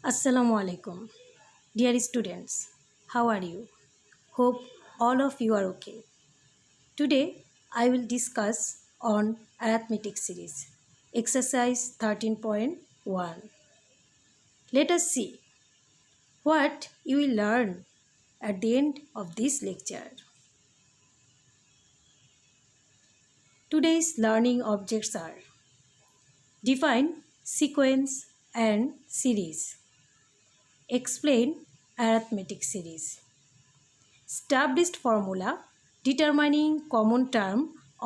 Assalamu alaikum. Dear students, how are you? Hope all of you are okay. Today I will discuss on arithmetic series, exercise 13.1. Let us see what you will learn at the end of this lecture. Today's learning objects are: define sequence and series, explain arithmetic series, established formula determining common term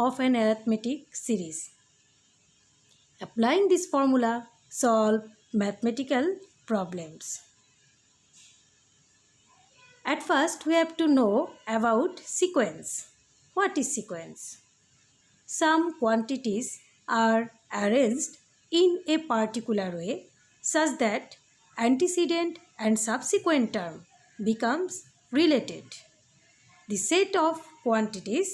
of an arithmetic series. Applying this formula, solve mathematical problems. At first, we have to know about sequence. What is sequence? Some quantities are arranged in a particular way such that antecedent and subsequent term becomes related. The set of quantities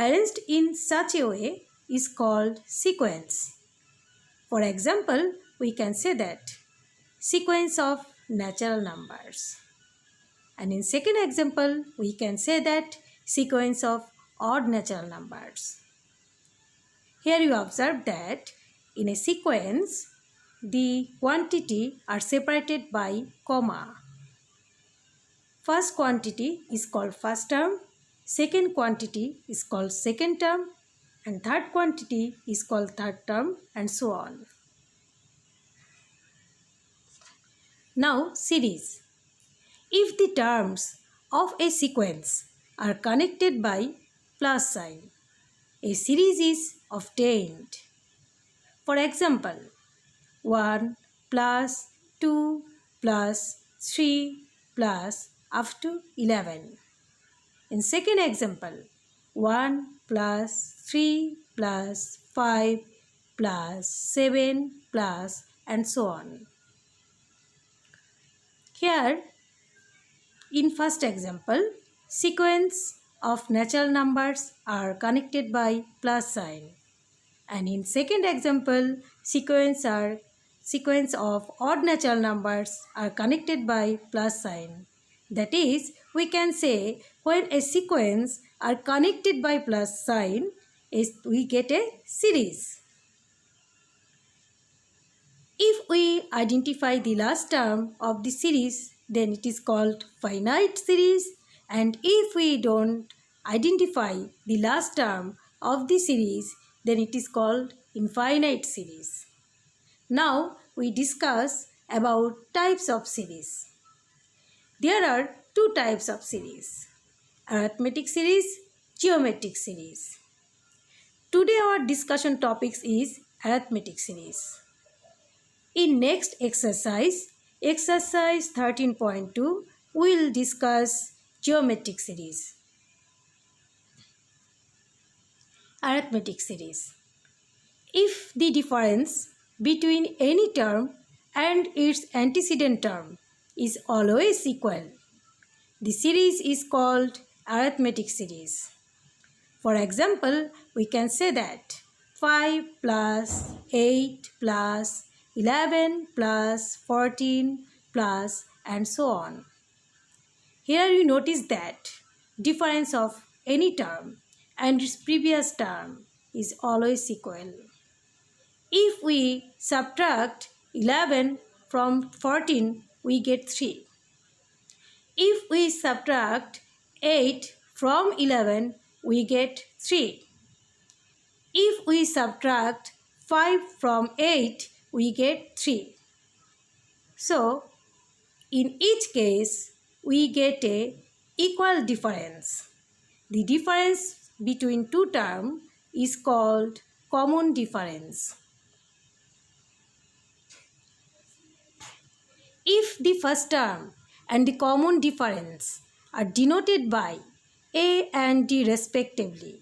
arranged in such a way is called sequence. For example, we can say that sequence of natural numbers. And in second example, we can say that sequence of odd natural numbers. Here you observe that in a sequence, the quantity are separated by comma. First quantity is called first term, second quantity is called second term, and third quantity is called third term, and so on. Now, series. If the terms of a sequence are connected by plus sign, a series is obtained. For example, 1 plus 2 plus 3 plus up to 11. In second example, 1 plus 3 plus 5 plus 7 plus and so on. Here, in first example, sequence of natural numbers are connected by plus sign. And in second example, sequence of odd natural numbers are connected by plus sign. That is, we can say when a sequence are connected by plus sign, we get a series. If we identify the last term of the series, then it is called finite series. And if we don't identify the last term of the series, then it is called infinite series. Now we discuss about types of series. There are two types of series: arithmetic series, geometric series. Today our discussion topics is arithmetic series. In next exercise, exercise 13.2, we will discuss geometric series. Arithmetic series. If the difference between any term and its antecedent term is always equal, the series is called arithmetic series. For example, we can say that 5 plus 8 plus 11 plus 14 plus and so on. Here you notice that difference of any term and its previous term is always equal. If we subtract 11 from 14, we get 3. If we subtract 8 from 11, we get 3. If we subtract 5 from 8, we get 3. So, in each case, we get a equal difference. The difference between two terms is called common difference. If the first term and the common difference are denoted by A and D respectively,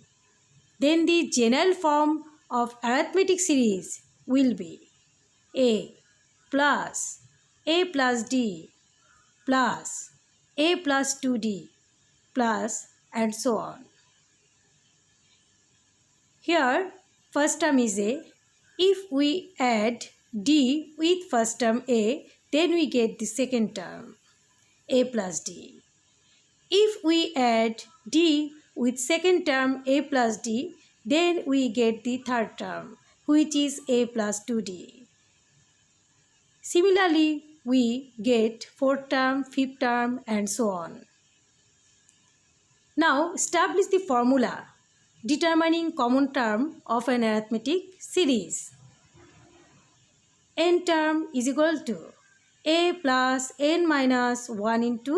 then the general form of arithmetic series will be A plus D plus A plus 2D plus and so on. Here first term is A. If we add D with first term A, then we get the second term, a plus d. If we add d with second term a plus d, then we get the third term, which is a plus 2d. Similarly, we get fourth term, fifth term, and so on. Now, establish the formula determining common term of an arithmetic series. N term is equal to a plus n minus 1 into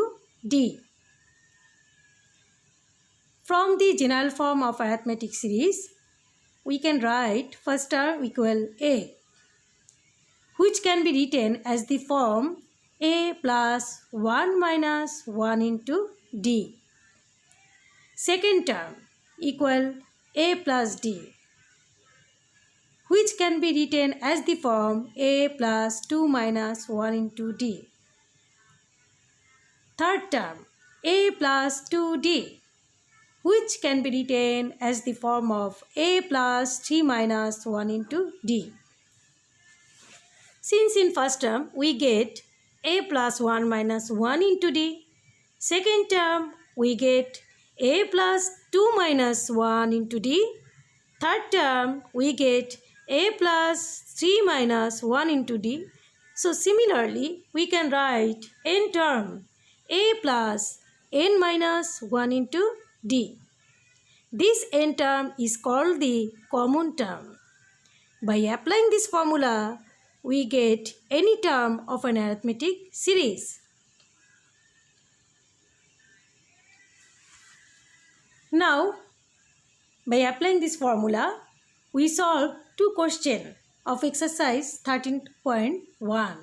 d. From the general form of arithmetic series, we can write first term equal a, which can be written as the form a plus 1 minus 1 into d. Second term equal a plus d, which can be written as the form a plus 2 minus 1 into d. Third term a plus 2d, which can be written as the form of a plus 3 minus 1 into d. Since in first term we get a plus 1 minus 1 into d, second term we get a plus 2 minus 1 into d, third term we get a plus 3 minus 1 into d. So similarly, we can write n term a plus n minus 1 into d. This n term is called the common term. By applying this formula, we get any term of an arithmetic series. Now, by applying this formula, we solve two questions of exercise 13.1.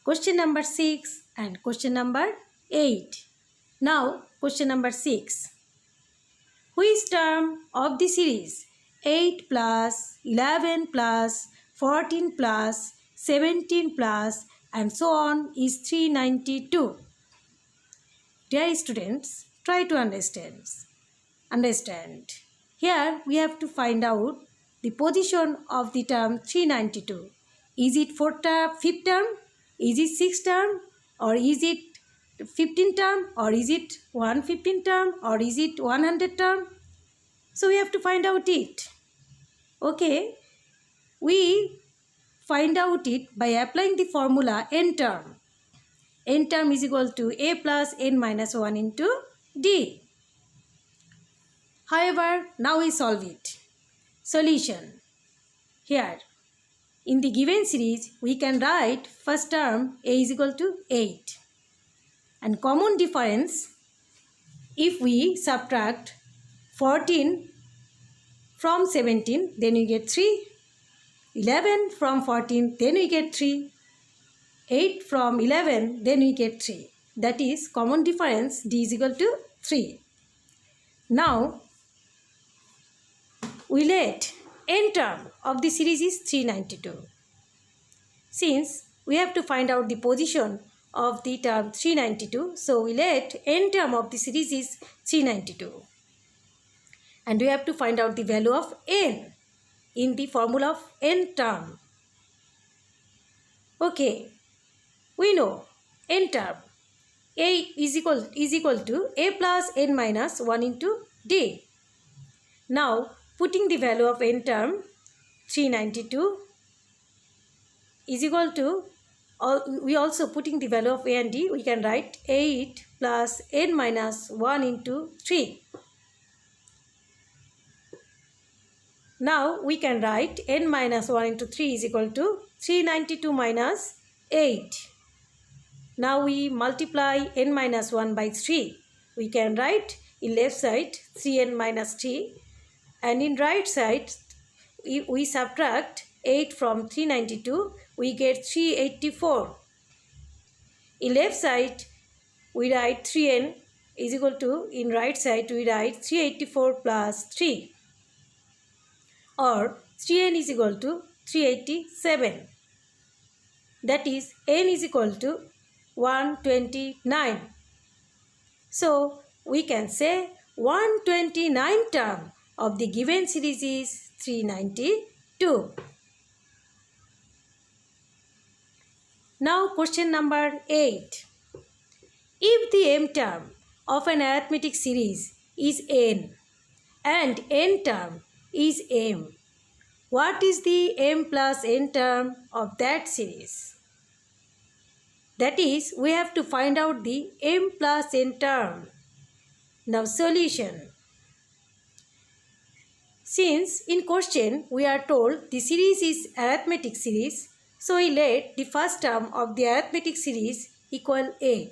Question number 6 and question number 8. Now, question number 6. Which term of the series 8 plus 11 plus 14 plus 17 plus and so on is 392? Dear students, try to understand. Here we have to find out the position of the term 392. Is it fourth term, fifth term? Is it sixth term? Or is it 15th term? Or is it 115th term? Or is it 100th term? So we have to find out it. Okay. We find out it by applying the formula n term. N term is equal to a plus n minus 1 into d. However, now we solve it. Solution. Here, in the given series, we can write first term a is equal to 8. And common difference, if we subtract 14 from 17, then we get 3. 11 from 14, then we get 3. 8 from 11, then we get 3. That is common difference d is equal to 3. Now, we let n term of the series is 392. Since we have to find out the position of the term 392, so we let n term of the series is 392. And we have to find out the value of n in the formula of n term. Okay, we know n term a is equal to a plus n minus 1 into d. Now, putting the value of n term 392 is equal to, we also putting the value of a and d, we can write 8 plus n minus 1 into 3. Now we can write n minus 1 into 3 is equal to 392 minus 8. Now we multiply n minus 1 by 3. We can write in left side 3n minus 3. And in right side, we subtract 8 from 392, we get 384. In left side, we write 3n is equal to, in right side, we write 384 plus 3. Or 3n is equal to 387. That is, n is equal to 129. So, we can say 129 term of the given series is 392. Now question number 8. If the m term of an arithmetic series is n and n term is m, what is the m plus n term of that series? That is, we have to find out the m plus n term. Now solution. Since in question we are told the series is arithmetic series, so we let the first term of the arithmetic series equal a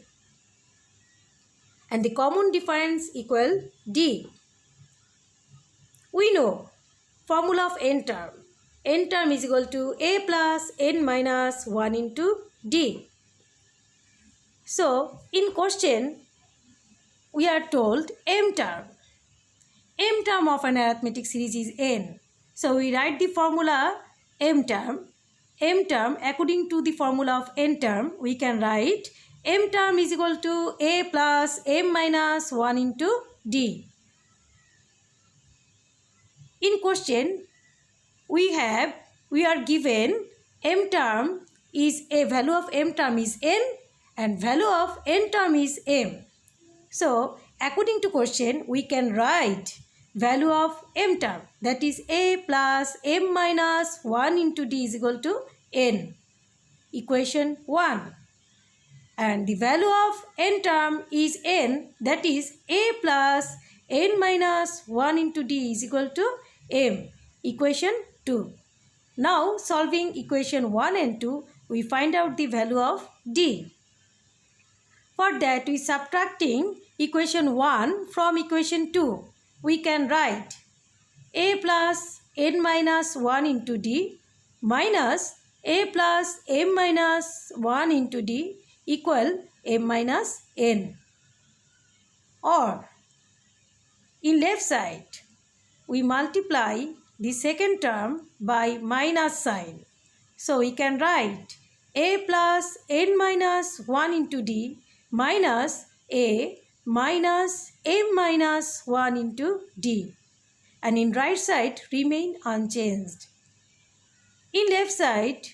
and the common difference equal d. We know formula of n term. N term is equal to a plus n minus 1 into d. So in question we are told m term. M term of an arithmetic series is n. So we write the formula m term. M term, according to the formula of n term, we can write m term is equal to a plus m minus 1 into d. In question we are given m term is a value of m term is n and value of n term is m. So according to question we can write value of m term, that is a plus m minus 1 into d is equal to n, equation 1. And the value of n term is n, that is a plus n minus 1 into d is equal to m, equation 2. Now solving equation 1 and 2, we find out the value of d. For that we subtracting equation 1 from equation 2. We can write a plus n minus 1 into d minus a plus m minus 1 into d equal m minus n. Or in left side we multiply the second term by minus sign. So we can write a plus n minus 1 into d minus a minus m minus 1 into d, and in right side remain unchanged. In left side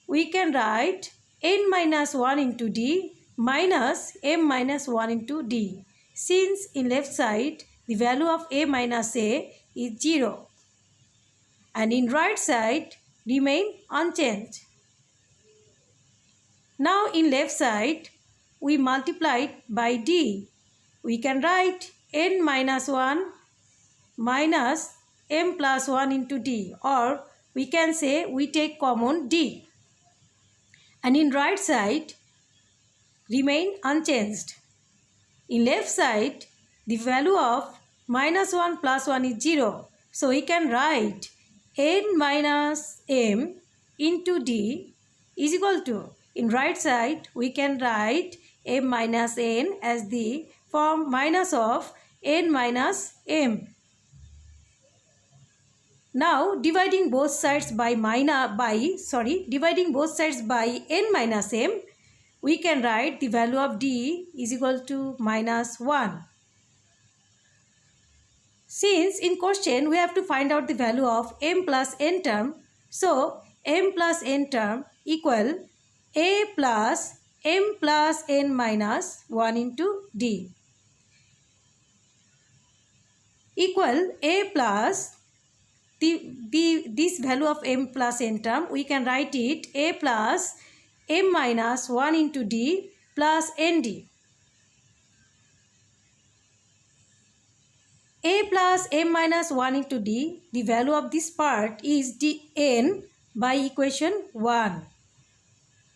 we can write n minus 1 into d minus m minus 1 into d, since in left side the value of a minus a is 0 and in right side remain unchanged. Now in left side we multiply by d. We can write n minus 1 minus m plus 1 into d, or we can say we take common d, and in right side remain unchanged. In left side the value of minus 1 plus 1 is 0, so we can write n minus m into d is equal to, in right side we can write m minus n as the form minus of n minus m. Now dividing both sides by dividing both sides by n minus m, we can write the value of d is equal to minus 1. Since in question we have to find out the value of m plus n term, so m plus n term equal a plus m plus n minus 1 into d, equal a plus this value of m plus n term, we can write it a plus m minus 1 into d plus nd. A plus m minus 1 into d, the value of this part is dn by equation 1.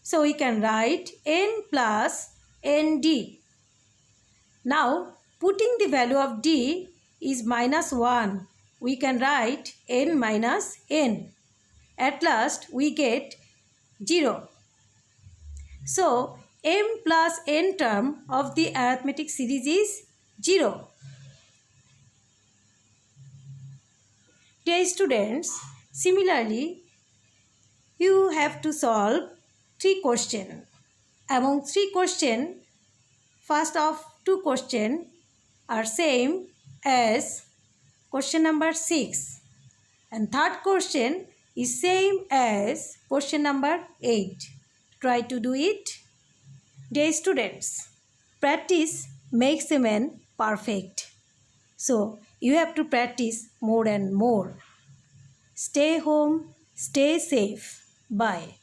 So we can write n plus nd. Now putting the value of d is minus 1, we can write n minus n. At last we get 0. So m plus n term of the arithmetic series is 0. Dear students, similarly you have to solve 3 questions. Among 3 questions, first of 2 questions are same as question number 6 and third question is same as question number 8. try to do it? Dear students, practice makes a man perfect. So you have to practice more and more. Stay home, stay safe. Bye.